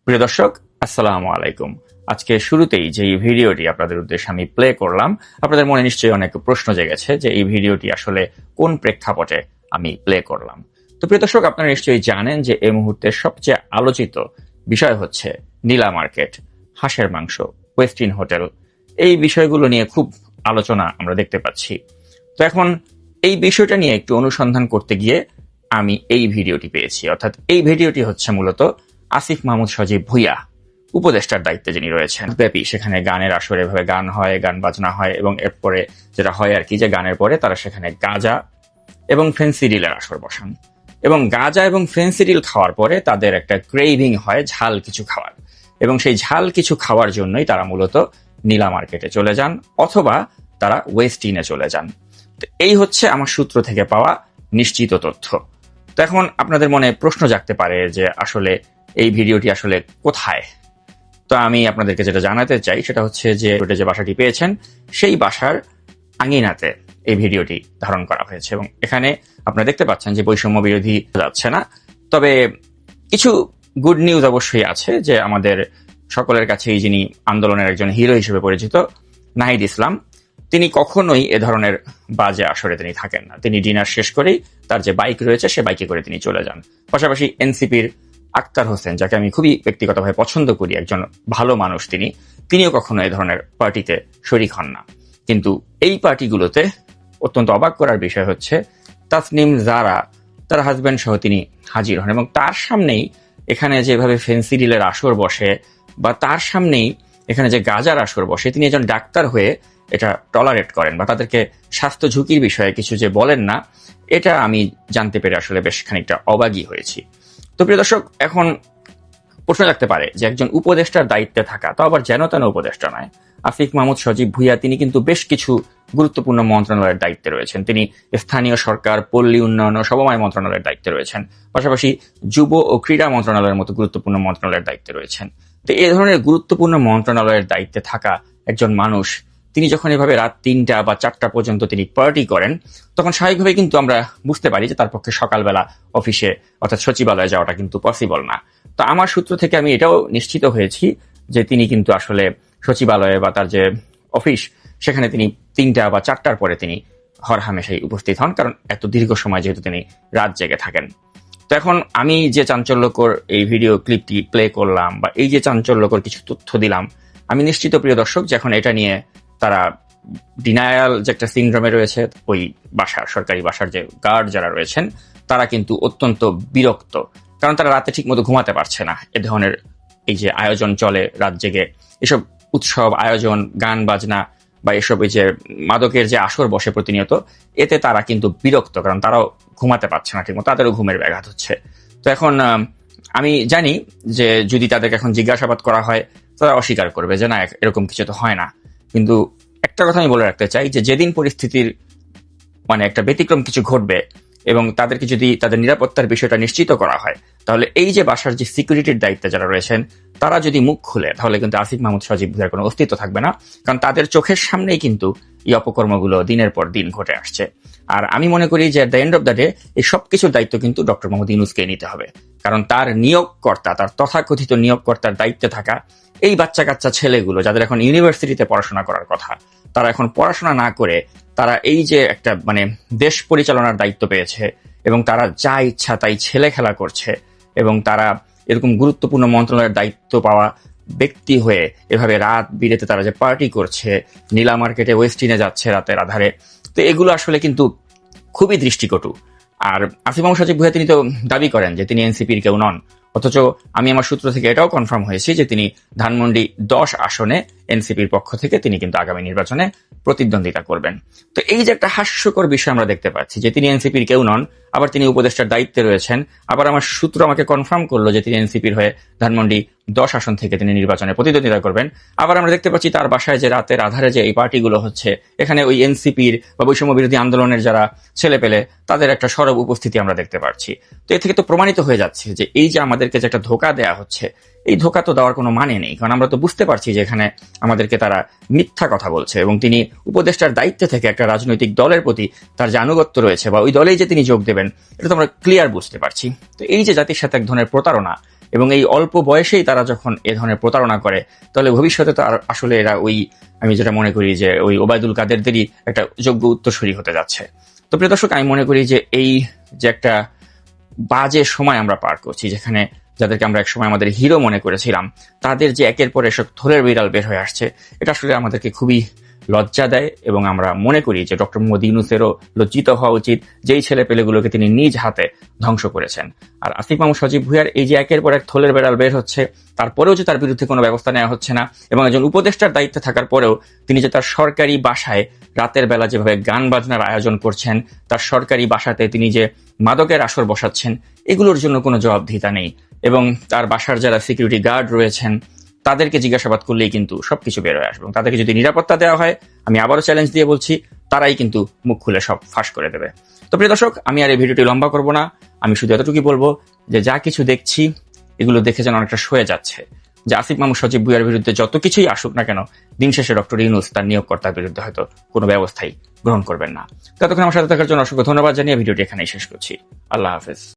প্রিয় দর্শক, আসসালামু আলাইকুম। আজকে শুরুতেই যে এই ভিডিওটি আপনাদের উদ্দেশ্যে আমি প্লে করলাম, আপনাদের মনে নিশ্চয়ই অনেক প্রশ্ন জেগেছে যে এই ভিডিওটি আসলে কোন প্রেক্ষাপটে আমি প্লে করলাম। তো প্রিয় দর্শক, আপনারা নিশ্চয়ই জানেন যে এই মুহূর্তে সবচেয়ে আলোচিত বিষয় হচ্ছে নীলা মার্কেট, হাঁসের মাংস, ওয়েস্টিন হোটেল। এই বিষয়গুলো নিয়ে খুব আলোচনা আমরা দেখতে পাচ্ছি। তো এখন এই বিষয়টা নিয়ে একটু অনুসন্ধান করতে গিয়ে আমি এই ভিডিওটি পেয়েছি। অর্থাৎ এই ভিডিওটি হচ্ছে মূলত আসিফ মাহমুদ সজীব ভুঁইয়া উপদেষ্টার দায়িত্বে যিনি রয়েছেন ব্যাপী, সেখানে গানের আসরে এভাবে গান হয়, গান বাজনা হয়, এবং এরপরে যেটা হয় আর কি, যে গানের পরে তারা সেখানে গাঁজা এবং ফেন্সিডিলের আসর বসান, এবং গাঁজা এবং ফেন্সিডিল খাওয়ার পরে তাদের একটা ক্রেভিং হয় ঝাল কিছু খাওয়ার, এবং সেই ঝাল কিছু খাওয়ার জন্যই তারা মূলত নীলা মার্কেটে চলে যান অথবা তারা ওয়েস্ট ইনে চলে যান। তো এই হচ্ছে আমার সূত্র থেকে পাওয়া নিশ্চিত তথ্য। তো এখন আপনাদের মনে প্রশ্ন জাগতে পারে যে আসলে এই ভিডিওটি আসলে কোথায়। তো আমি আপনাদেরকে যেটা জানাতে চাই সেটা হচ্ছে যে বাসাটি পেয়েছেন সেই বাসার আঙিনাতে এই ভিডিওটি ধারণ করা হয়েছে, এবং এখানে আপনারা দেখতে পাচ্ছেন যে বৈষম্য বিরোধী যাচ্ছে না, তবে কিছু গুড নিউজ অবশ্যই আছে, যে আমাদের সকলের কাছেই যিনি আন্দোলনের একজন হিরো হিসেবে পরিচিত নাহিদ ইসলাম, তিনি কখনোই এ ধরনের বাজে আসরে তিনি থাকেন না। তিনি ডিনার শেষ করেই তার যে বাইক রয়েছে সে বাইকে করে তিনি চলে যান। পাশাপাশি এনসিপির আক্তার হোসেন, যাকে আমি খুবই ব্যক্তিগতভাবে পছন্দ করি, একজন ভালো মানুষ, তিনিও কখনো এ ধরনের পার্টিতে শরিক হন না। কিন্তু এই পার্টিগুলোতে অত্যন্ত অবাক করার বিষয় হচ্ছে তাসনিম জারা তার হাজব্যান্ড সহ তিনি হাজির হন, এবং তার সামনেই এখানে যেভাবে ফেন্সিডিলের আসর বসে, বা তার সামনেই এখানে যে গাজার আসর বসে, তিনি একজন ডাক্তার হয়ে এটা টলারেট করেন বা তাদেরকে স্বাস্থ্য ঝুঁকির বিষয়ে কিছু যে বলেন না, এটা আমি জানতে পেরে আসলে বেশ খানিকটা অবাগী হয়েছি। তো প্রিয় দর্শক, এখন প্রশ্ন রাখতে পারে যে একজন উপদেষ্টার দায়িত্বে থাকা, তো আবার যেন তেন উপদেষ্টা নয়, আসিফ মাহমুদ সজীব ভুঁইয়া তিনি কিন্তু বেশ কিছু গুরুত্বপূর্ণ মন্ত্রণালয়ের দায়িত্বে রয়েছেন। তিনি স্থানীয় সরকার, পল্লী উন্নয়ন ও সমবায় মন্ত্রণালয়ের দায়িত্বে রয়েছেন, পাশাপাশি যুব ও ক্রীড়া মন্ত্রণালয়ের মতো গুরুত্বপূর্ণ মন্ত্রণালয়ের দায়িত্বে রয়েছেন। তো এই ধরনের গুরুত্বপূর্ণ মন্ত্রণালয়ের দায়িত্বে থাকা একজন মানুষ তিনি যখন এভাবে রাত ৩টা বা ৪টা পর্যন্ত তিনি পার্টি করেন, তখন স্বাভাবিকভাবে কিন্তু আমরা বুঝতে পারি যে তার পক্ষে সকালবেলা অফিসে অর্থাৎ সচিবালয়ে যাওয়াটা কিন্তু পসিবল না। তো আমার সূত্র থেকে আমি এটাও নিশ্চিত হয়েছি যে তিনি কিন্তু আসলে সচিবালয়ে বা তার যে অফিস সেখানে তিনি ৩টা বা ৪টার পরে তিনি হরহামেশাই উপস্থিত হন, কারণ এত দীর্ঘ সময় যেহেতু তিনি রাত জেগে থাকেন। তো এখন আমি যে চাঞ্চল্যকর এই ভিডিও ক্লিপটি প্লে করলাম বা এই যে চাঞ্চল্যকর কিছু তথ্য দিলাম, আমি নিশ্চিত প্রিয় দর্শক যে এখন এটা নিয়ে তারা ডিনায়াল যে একটা সিনড্রোমে রয়েছে, ওই বাসার সরকারি বাসার যে গার্ড যারা রয়েছেন তারা কিন্তু অত্যন্ত বিরক্ত, কারণ তারা রাতে ঠিক মতো ঘুমাতে পারছে না। এ ধরনের এই যে আয়োজন চলে রাত জেগে, এসব উৎসব আয়োজন, গান বাজনা বা এসব এই যে মাদকের যে আসর বসে প্রতিনিয়ত, এতে তারা কিন্তু বিরক্ত, কারণ তারাও ঘুমাতে পারছে না ঠিকমতো, তাদেরও ঘুমের ব্যাঘাত হচ্ছে। তো এখন আমি জানি যে যদি তাদেরকে এখন জিজ্ঞাসাবাদ করা হয় তারা অস্বীকার করবে যে না, এরকম কিছু তো হয় না। কিন্তু একটা কথা আমি বলে রাখতে চাই যে যেদিন পরিস্থিতির একটা ব্যতিক্রম কিছু ঘটবে এবং তাদেরকে যদি তাদের নিরাপত্তার বিষয়টা নিশ্চিত করা হয়, তাহলে এই যে বাসার যে সিকিউরিটির দায়িত্বে যারা রয়েছেন তারা যদি মুখ খুলে, তাহলে কিন্তু আসিফ মাহমুদ সজীব ভুঁইয়ার কোনো অস্তিত্ব থাকবে না, কারণ তাদের চোখের সামনেই কিন্তু এই অপকর্মগুলো দিনের পর দিন ঘটে আসছে। আর আমি মনে করি যে at the end of the day এই সব কিছুর দায়িত্ব কিন্তু ডক্টর মোহাম্মদ ইউনূসকে নিতে হবে, কারণ তার নিয়োগকর্তা, তার তথাকথিত নিয়োগকর্তার দায়িত্বে থাকা এই বাচ্চা কাচ্চা ছেলেগুলো যাদের এখন ইউনিভার্সিটিতে পড়াশোনা করার কথা, তারা এখন পড়াশোনা না করে তারা এই যে একটা দেশ পরিচালনার দায়িত্ব পেয়েছে, এবং তারা যা ইচ্ছা তাই ছেলে খেলা করছে, এবং তারা এরকম গুরুত্বপূর্ণ মন্ত্রণালয়ের দায়িত্ব পাওয়া ব্যক্তি হয়ে এভাবে রাত বিরেতে তারা যে পার্টি করছে, নীলা মার্কেটে ওয়েস্টিনে যাচ্ছে রাতের আধারে, তো এগুলো আসলে কিন্তু খুবই দৃষ্টিকটু। আর আসিফ মাহমুদ সজীব ভুঁইয়া তিনি তো দাবি করেন যে তিনি এনসিপির কেউ নন, অথচ আমি আমার সূত্র থেকে এটাও কনফার্ম হয়েছি যে তিনি ধানমন্ডি 10 আসনে এনসিপির পক্ষ থেকে তিনি কিন্তু আগামী নির্বাচনে প্রতিদ্বন্দ্বিতা করবেন। তো এই যে একটা হাস্যকর বিষয় আমরা দেখতে পাচ্ছি যে তিনি এনসিপির কেউ নন, আবার তিনি উপদেষ্টার দায়িত্বে রয়েছেন, আবার আমার সূত্র আমাকে কনফার্ম করলো যে তিনি এনসিপির হয়ে ধানমন্ডি 10 আসন থেকে তিনি নির্বাচনে প্রতিদ্বন্দ্বিতা করবেন। আবার আমরা দেখতে পাচ্ছি তার বাসায় যে রাতের আধারে যে এই পার্টিগুলো হচ্ছে, এখানে ওই এনসিপির বা বৈষম্য বিরোধী আন্দোলনের যারা ছেলেপেলে তাদের একটা সরব উপস্থিতি আমরা দেখতে পাচ্ছি। তো এ থেকে তো প্রমাণিত হয়ে যাচ্ছে যে এই যে আমাদেরকে যে একটা ধোঁকা দেয়া হচ্ছে, এই ধোঁকা তো দেওয়ার কোনো মানে নেই, কারণ আমরা তো বুঝতে পারছি যে এখানে আমাদেরকে তারা মিথ্যা কথা বলছে, এবং তিনি উপদেষ্টার দায়িত্বে থেকে একটা রাজনৈতিক দলের প্রতি তার যে আনুগত্য রয়েছে বা ওই দলেই যে তিনি যোগ দেবেন, এটা তো আমরা ক্লিয়ার বুঝতে পারছি। তো এই যে জাতির সাথে এক ধরনের প্রতারণা, এবং এই অল্প বয়সেই তারা যখন এ ধরনের প্রতারণা করে, তাহলে ভবিষ্যতে তো আর আসলে এরা আমি যেটা মনে করি যে ওই ওবায়দুল কাদেরদেরই একটা যোগ্য উত্তরসূরি হতে যাচ্ছে। তো প্রিয় দর্শক, আমি মনে করি যে এই যে একটা বাজে সময় আমরা পার করছি, যেখানে যাদেরকে আমরা একসময় আমাদের হিরো মনে করেছিলাম, তাদের যে একের পর এসব থলের বিড়াল বের হয়ে আসছে, এটা আসলে আমাদেরকে খুবই লজ্জা দেয়। এবং আমরা মনে করি যে ডক্টর মোহাম্মদ ইউনূসেরও লজ্জিত হওয়া উচিত, যেই ছেলে পেলেগুলোকে তিনি নিজ হাতে ধ্বংস করেছেন। আর আসিফ মাহমুদ সজীব ভুঁইয়ার এই যে একের পর এক থলের বেড়াল বের হচ্ছে, তারপরেও যে তার বিরুদ্ধে কোনো ব্যবস্থা নেওয়া হচ্ছে না, এবং একজন উপদেষ্টার দায়িত্বে থাকার পরেও তিনি যে তার সরকারি বাসায় রাতের বেলা যেভাবে গান বাজনার আয়োজন করছেন, তার সরকারি বাসাতে তিনি যে মাদকের আসর বসাচ্ছেন, এগুলোর জন্য কোনো জবাবদিহিতা নেই। এবং তার বাসার যারা সিকিউরিটি গার্ড রয়েছেন, তাদেরকে জিজ্ঞাসাবাদ করলেই কিন্তু সবকিছু বের হয়ে আসবে। এবং তাদেরকে যদি নিরাপত্তা দেওয়া হয়, আমি আবারও চ্যালেঞ্জ দিয়ে বলছি, তারাই কিন্তু মুখ খুলে সব ফাঁস করে দেবে। তো প্রিয় দর্শক, আমি আর এই ভিডিওটি লম্বা করব না, আমি শুধু এতটুকুই বলবো যে যা কিছু দেখছি, এগুলো দেখে যেন অনেকটা সয়ে যাচ্ছে যে আসিফ মাহমুদ সজীব ভুঁইয়ার বিরুদ্ধে যত কিছুই আসুক না কেন, দিন শেষে ডক্টর ইউনূস তার নিয়োগকর্তার বিরুদ্ধে হয়তো কোনো ব্যবস্থাই গ্রহণ করবেন না। ততক্ষণ আমার সাথে থাকার জন্য অসংখ্য ধন্যবাদ জানিয়ে ভিডিওটি এখানেই শেষ করছি। আল্লাহ হাফেজ।